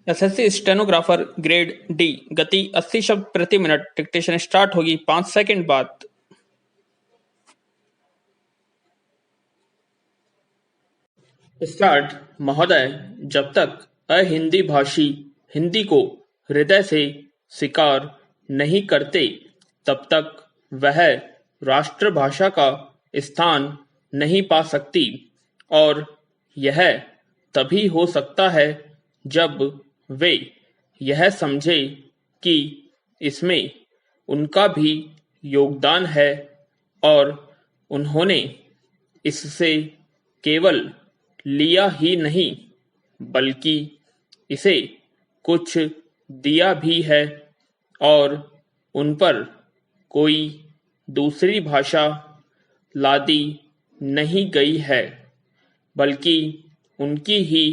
SSC stenographer grade D. गति 80 शब्द प्रति मिनट। डिक्टेशन स्टार्ट होगी 5 सेकंड बाद। स्टार्ट। महोदय, जब तक अहिंदी भाषी हिंदी को हृदय से स्वीकार नहीं करते तब तक वह राष्ट्रभाषा का स्थान नहीं पा सकती, और यह तभी हो सकता है जब वे यह समझे कि इसमें उनका भी योगदान है और उन्होंने इससे केवल लिया ही नहीं बल्कि इसे कुछ दिया भी है, और उन पर कोई दूसरी भाषा लादी नहीं गई है बल्कि उनकी ही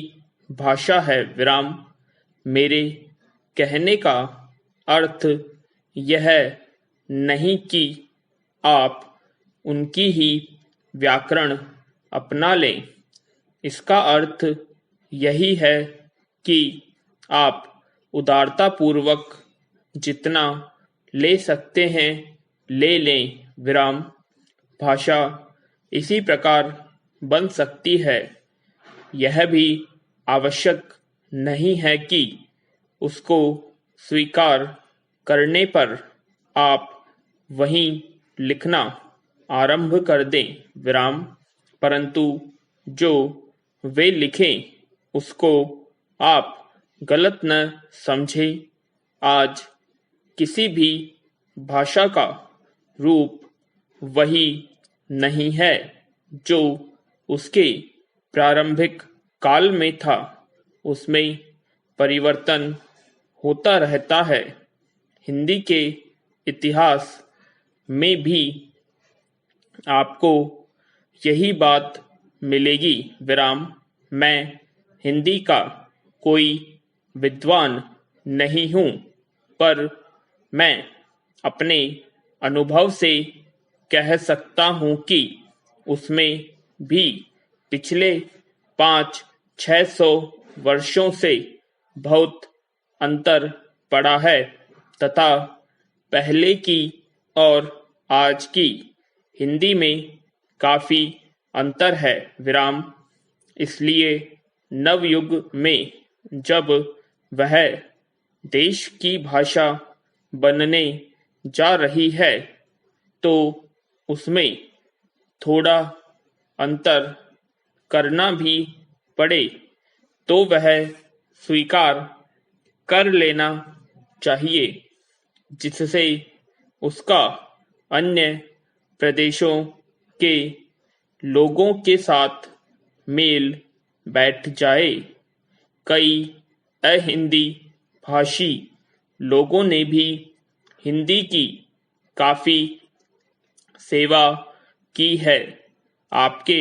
भाषा है। विराम। मेरे कहने का अर्थ यह नहीं कि आप उनकी ही व्याकरण अपना लें। इसका अर्थ यही है कि आप उदारतापूर्वक जितना ले सकते हैं ले लें। विराम। भाषा इसी प्रकार बन सकती है। यह भी आवश्यक नहीं है कि उसको स्वीकार करने पर आप वहीं लिखना आरंभ कर दें। विराम। परंतु जो वे लिखें उसको आप गलत न समझें। आज किसी भी भाषा का रूप वही नहीं है जो उसके प्रारंभिक काल में था। उसमें परिवर्तन होता रहता है। हिंदी के इतिहास में भी आपको यही बात मिलेगी। विराम। मैं हिंदी का कोई विद्वान नहीं हूँ, पर मैं अपने अनुभव से कह सकता हूँ कि उसमें भी पिछले 500-600 वर्षों से बहुत अंतर पड़ा है तथा पहले की और आज की हिंदी में काफी अंतर है। विराम। इसलिए नवयुग में जब वह देश की भाषा बनने जा रही है तो उसमें थोड़ा अंतर करना भी पड़े तो वह स्वीकार कर लेना चाहिए, जिससे उसका अन्य प्रदेशों के लोगों के साथ मेल बैठ जाए। कई अहिंदी भाषी लोगों ने भी हिंदी की काफी सेवा की है। आपके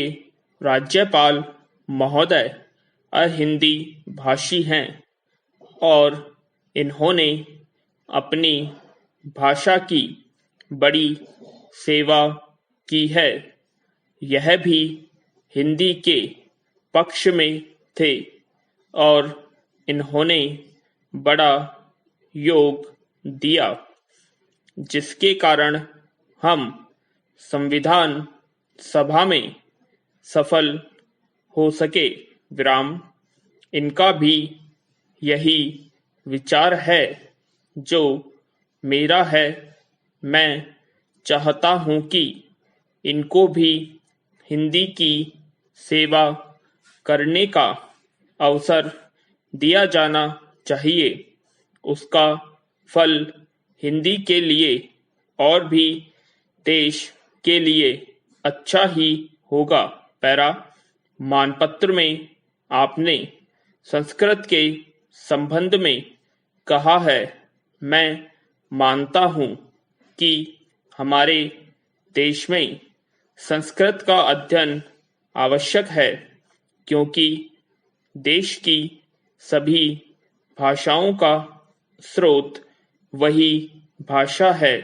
राज्यपाल महोदय अहिंदी भाषी हैं और इन्होंने अपनी भाषा की बड़ी सेवा की है। यह भी हिंदी के पक्ष में थे और इन्होंने बड़ा योग दिया, जिसके कारण हम संविधान सभा में सफल हो सके। विराम। इनका भी यही विचार है जो मेरा है। मैं चाहता हूँ कि इनको भी हिंदी की सेवा करने का अवसर दिया जाना चाहिए। उसका फल हिंदी के लिए और भी देश के लिए अच्छा ही होगा। पैरा। मानपत्र में आपने संस्कृत के संबंध में कहा है, मैं मानता हूँ कि हमारे देश में संस्कृत का अध्ययन आवश्यक है, क्योंकि देश की सभी भाषाओं का स्रोत वही भाषा है।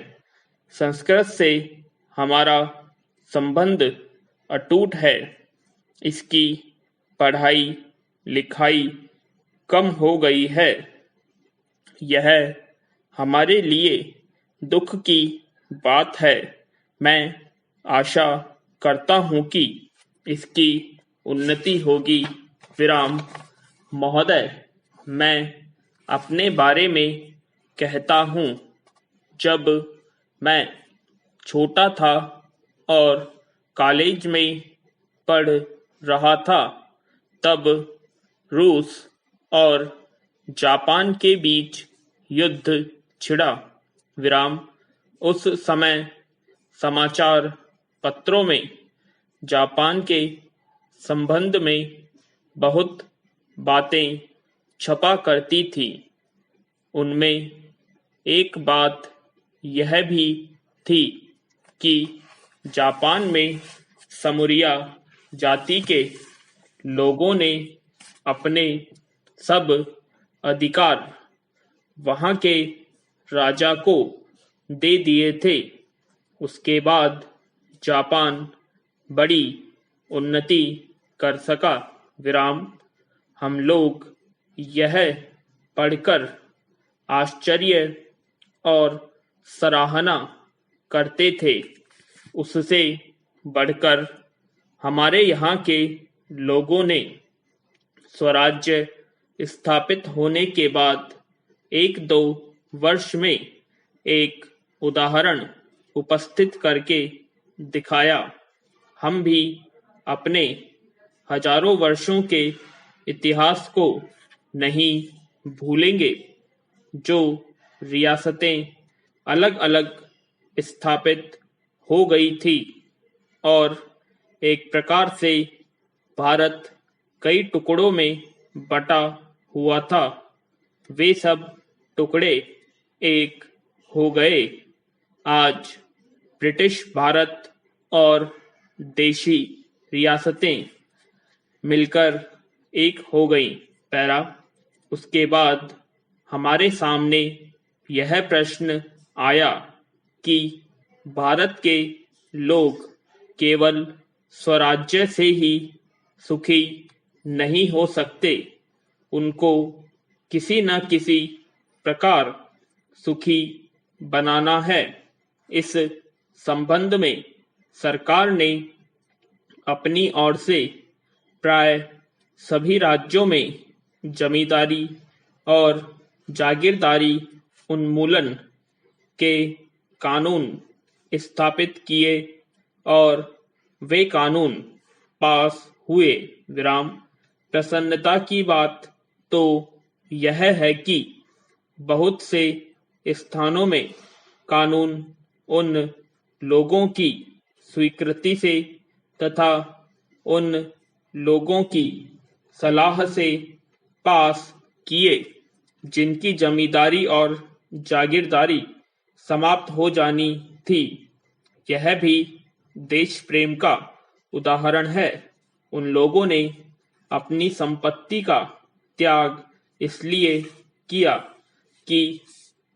संस्कृत से हमारा संबंध अटूट है। इसकी पढ़ाई लिखाई कम हो गई है। यह हमारे लिए दुख की बात है। मैं आशा करता हूं कि इसकी उन्नति होगी। विराम। महोदय, मैं अपने बारे में कहता हूं। जब मैं छोटा था और कॉलेज में पढ़ रहा था, तब रूस और जापान के बीच युद्ध छिड़ा। विराम। उस समय समाचार पत्रों में जापान के संबंध में बहुत बातें छपा करती थी। उनमें एक बात यह भी थी कि जापान में समुरिया जाति के लोगों ने अपने सब अधिकार वहां के राजा को दे दिए थे। उसके बाद जापान बड़ी उन्नति कर सका। विराम। हम लोग यह पढ़कर आश्चर्य और सराहना करते थे। उससे बढ़कर हमारे यहाँ के लोगों ने स्वराज्य स्थापित होने के बाद 1-2 वर्ष में एक उदाहरण उपस्थित करके दिखाया। हम भी अपने हजारों वर्षों के इतिहास को नहीं भूलेंगे। जो रियासतें अलग अलग स्थापित हो गई थी और एक प्रकार से भारत कई टुकड़ों में बटा हुआ था, वे सब टुकड़े एक हो गए। आज ब्रिटिश भारत और देशी रियासतें मिलकर एक हो गई। पैरा। उसके बाद हमारे सामने यह प्रश्न आया कि भारत के लोग केवल स्वराज्य से ही सुखी नहीं हो सकते, उनको किसी न किसी प्रकार सुखी बनाना है। इस संबंध में सरकार ने अपनी ओर से प्राय सभी राज्यों में जमींदारी और जागीरदारी उन्मूलन के कानून स्थापित किए और वे कानून पास हुए। विराम। प्रसन्नता की बात तो यह है कि बहुत से स्थानों में कानून उन लोगों की स्वीकृति से तथा उन लोगों की सलाह से पास किए जिनकी जमींदारी और जागीरदारी समाप्त हो जानी थी। यह भी देश प्रेम का उदाहरण है। उन लोगों ने अपनी संपत्ति का त्याग इसलिए किया कि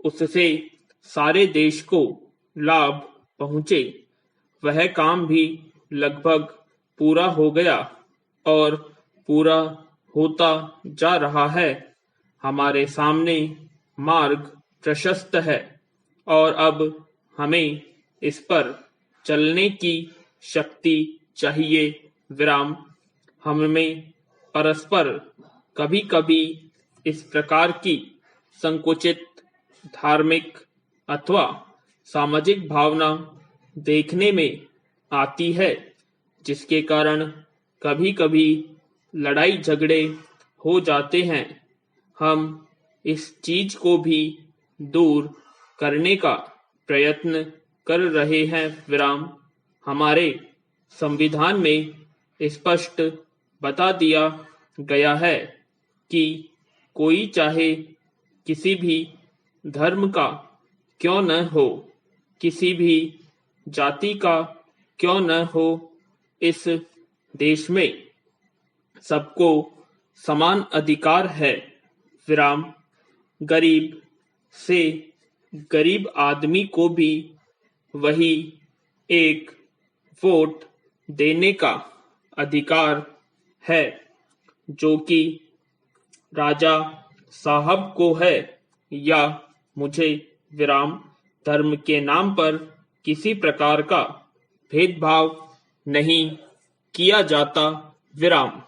उससे सारे देश को लाभ पहुंचे। वह काम भी लगभग पूरा हो गया और पूरा होता जा रहा है। हमारे सामने मार्ग प्रशस्त है और अब हमें इस पर चलने की शक्ति चाहिए। विराम। हमें परस्पर कभी कभी इस प्रकार की संकुचित धार्मिक अथवा सामाजिक भावना देखने में आती है, जिसके कारण कभी कभी लड़ाई झगड़े हो जाते हैं। हम इस चीज को भी दूर करने का प्रयत्न कर रहे हैं। विराम। हमारे संविधान में स्पष्ट बता दिया गया है कि कोई चाहे किसी भी धर्म का क्यों न हो, किसी भी जाति का क्यों न हो, इस देश में सबको समान अधिकार है। विराम। गरीब से गरीब आदमी को भी वही एक वोट देने का अधिकार है जो कि राजा साहब को है या मुझे विराम धर्म के नाम पर किसी प्रकार का भेदभाव नहीं किया जाता विराम।